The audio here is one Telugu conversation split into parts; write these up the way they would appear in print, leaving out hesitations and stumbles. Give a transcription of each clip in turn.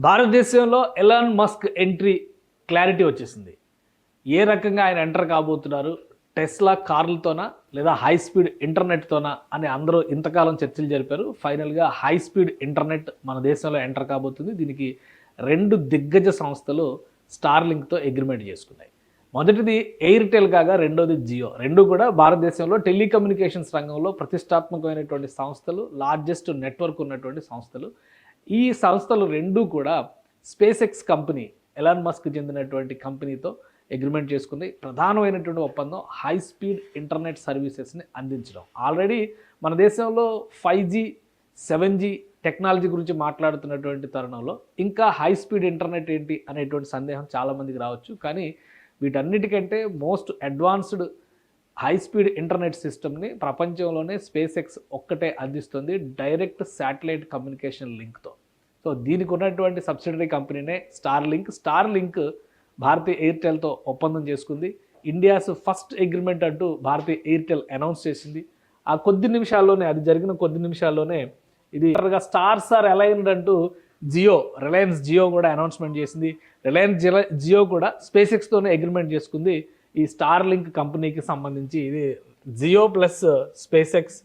భారతదేశంలో ఎలాన్ మస్క్ ఎంట్రీ క్లారిటీ వచ్చేసింది. ఏ రకంగా ఆయన ఎంటర్ కాబోతున్నారు, టెస్లా కార్లతోనా లేదా హై స్పీడ్ ఇంటర్నెట్తోనా అని అందరూ ఇంతకాలం చర్చలు జరిపారు. ఫైనల్గా హై స్పీడ్ ఇంటర్నెట్ మన దేశంలో ఎంటర్ కాబోతుంది. దీనికి రెండు దిగ్గజ సంస్థలు స్టార్లింక్తో అగ్రిమెంట్ చేసుకున్నాయి. మొదటిది ఎయిర్టెల్ కాగా రెండోది జియో. రెండు కూడా భారతదేశంలో టెలికమ్యూనికేషన్స్ రంగంలో ప్రతిష్టాత్మకమైనటువంటి సంస్థలు, లార్జెస్ట్ నెట్వర్క్ ఉన్నటువంటి సంస్థలు. ఈ సంస్థలు రెండూ కూడా space X company, Elon Musk చెందినటువంటి కంపెనీతో అగ్రిమెంట్ చేసుకుంది. ప్రధానమైనటువంటి ఒప్పందం హై స్పీడ్ ఇంటర్నెట్ సర్వీసెస్ని అందించడం. ఆల్రెడీ మన దేశంలో 5G 7G టెక్నాలజీ గురించి మాట్లాడుతున్నటువంటి తరుణంలో ఇంకా హై స్పీడ్ ఇంటర్నెట్ ఏంటి అనేటువంటి సందేహం చాలామందికి రావచ్చు. కానీ వీటన్నిటికంటే most advanced high speed internet సిస్టమ్ని ప్రపంచంలోనే స్పేస్ ఎక్స్ ఒక్కటే అందిస్తుంది, డైరెక్ట్ శాటిలైట్ కమ్యూనికేషన్ లింక్తో. సో దీనికి ఉన్నటువంటి సబ్సిడరీ కంపెనీనే స్టార్లింక్ భారతీయ ఎయిర్టెల్తో ఒప్పందం చేసుకుంది. ఇండియాస్ ఫస్ట్ అగ్రిమెంట్ అంటూ భారతీయ ఎయిర్టెల్ అనౌన్స్ చేసింది. ఆ జరిగిన కొద్ది నిమిషాల్లోనే ఇది స్టార్ అలైన్డ్ అంటూ రిలయన్స్ జియో కూడా అనౌన్స్మెంట్ చేసింది. రిలయన్స్ జియో కూడా స్పేస్ ఎక్స్తోనే అగ్రిమెంట్ చేసుకుంది. ఈ స్టార్లింక్ కంపెనీకి సంబంధించి ఇది Jio plus SpaceX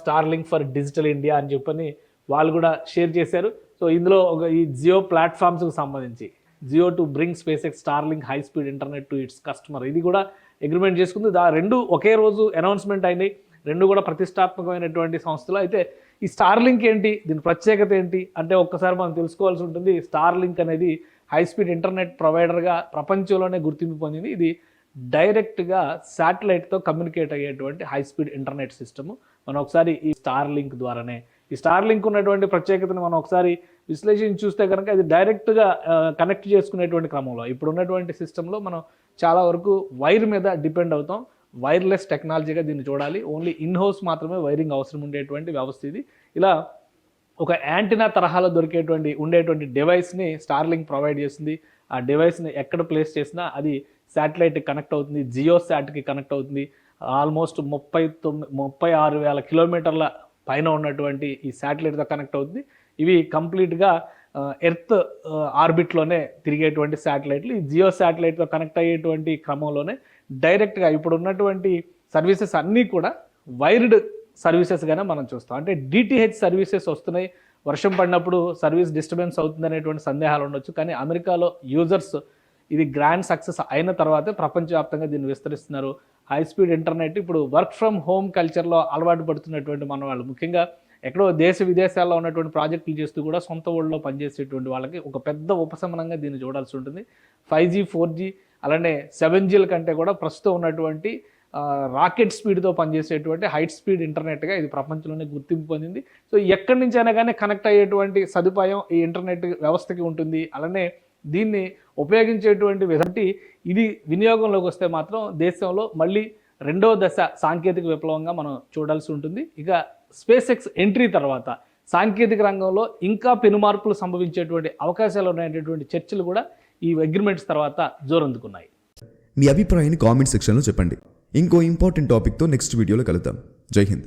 @Starlink for digital India అని చెప్పని వాళ్ళు కూడా షేర్ చేశారు. సో ఇందులో ఈ జియో ప్లాట్ఫామ్స్కి సంబంధించి Jio to bring SpaceX Starlink high speed internet to its customer, ఇది కూడా అగ్రిమెంట్ చేసుకుంది. రెండు ఒకే రోజు అనౌన్స్మెంట్ అయినాయి. రెండు కూడా ప్రతిష్టాత్మకమైనటువంటి సంస్థలు. అయితే ఈ స్టార్లింక్ ఏంటి, దీని ప్రత్యేకత ఏంటి అంటే ఒక్కసారి మనం తెలుసుకోవాల్సి ఉంటుంది. స్టార్లింక్ అనేది హై స్పీడ్ ఇంటర్నెట్ ప్రొవైడర్గా ప్రపంచంలోనే గుర్తింపు పొందింది. ఇది డైరెక్ట్గా శాటిలైట్తో కమ్యూనికేట్ అయ్యేటువంటి హై స్పీడ్ ఇంటర్నెట్ సిస్టము. మనం ఒకసారి ఈ స్టార్లింక్ ద్వారానే, ఈ స్టార్లింక్ ఉన్నటువంటి ప్రత్యేకతను మనం ఒకసారి విశ్లేషించి చూస్తే కనుక ఇది డైరెక్ట్గా కనెక్ట్ చేసుకునేటువంటి క్రమంలో ఇప్పుడు ఉన్నటువంటి సిస్టంలో మనం చాలా వరకు వైర్ మీద డిపెండ్ అవుతాం. వైర్లెస్ టెక్నాలజీగా దీన్ని చూడాలి. ఓన్లీ ఇన్ హౌస్ మాత్రమే వైరింగ్ అవసరం ఉండేటువంటి వ్యవస్థ ఇది. ఇలా ఒక యాంటీనా తరహాలో ఉండేటువంటి డివైస్ని స్టార్లింక్ ప్రొవైడ్ చేస్తుంది. ఆ డివైస్ని ఎక్కడ ప్లేస్ చేసినా అది శాటిలైట్కి కనెక్ట్ అవుతుంది, జియో శాట్కి కనెక్ట్ అవుతుంది. ఆల్మోస్ట్ 36,000 కిలోమీటర్ల పైన ఉన్నటువంటి ఈ శాటిలైట్తో కనెక్ట్ అవుతుంది. ఇవి కంప్లీట్గా ఎర్త్ ఆర్బిట్లోనే తిరిగేటువంటి శాటిలైట్లు. ఈ జియో శాటిలైట్తో కనెక్ట్ అయ్యేటువంటి క్రమంలోనే డైరెక్ట్గా ఇప్పుడు ఉన్నటువంటి సర్వీసెస్ అన్నీ కూడా వైర్డ్ సర్వీసెస్గానే మనం చూస్తాం. అంటే డిటిహెచ్ సర్వీసెస్ వస్తున్నాయి, వర్షం పడినప్పుడు సర్వీస్ డిస్టర్బెన్స్ అవుతుంది అనేటువంటి సందేహాలు ఉండొచ్చు. కానీ అమెరికాలో యూజర్స్ ఇది గ్రాండ్ సక్సెస్ అయిన తర్వాతే ప్రపంచవ్యాప్తంగా దీన్ని విస్తరిస్తున్నారు. హై స్పీడ్ ఇంటర్నెట్ ఇప్పుడు వర్క్ ఫ్రమ్ హోమ్ కల్చర్లో అలవాటు పడుతున్నటువంటి మన వాళ్ళు, ముఖ్యంగా ఎక్కడో దేశ విదేశాల్లో ఉన్నటువంటి ప్రాజెక్టులు చేస్తూ కూడా సొంత ఊళ్ళలో పనిచేసేటువంటి వాళ్ళకి ఒక పెద్ద ఉపశమనంగా దీన్ని చూడాల్సి ఉంటుంది. 5G 4G అలానే 7Gల కంటే కూడా ప్రస్తుతం ఉన్నటువంటి రాకెట్ స్పీడ్తో పనిచేసేటువంటి హై స్పీడ్ ఇంటర్నెట్గా ఇది ప్రపంచంలోనే గుర్తింపు పొందింది. సో ఎక్కడి నుంచి అయినా కానీ కనెక్ట్ అయ్యేటువంటి సదుపాయం ఈ ఇంటర్నెట్ వ్యవస్థకి ఉంటుంది. అలానే దీన్ని ఉపయోగించేటువంటి విధంగా ఇది వినియోగంలోకి వస్తే మాత్రం దేశంలో మళ్ళీ రెండో దశ సాంకేతిక విప్లవంగా మనం చూడాల్సి ఉంటుంది. ఇక స్పేస్ ఎక్స్ ఎంట్రీ తర్వాత సాంకేతిక రంగంలో ఇంకా పెనుమార్పులు సంభవించేటువంటి అవకాశాలు ఉన్నటువంటి చర్చలు కూడా ఈ అగ్రిమెంట్స్ తర్వాత జోరందుకున్నాయి. మీ అభిప్రాయాన్ని కామెంట్ సెక్షన్లో చెప్పండి. ఇంకో ఇంపార్టెంట్ టాపిక్తో నెక్స్ట్ వీడియోలో కలుద్దాం. జై హింద్.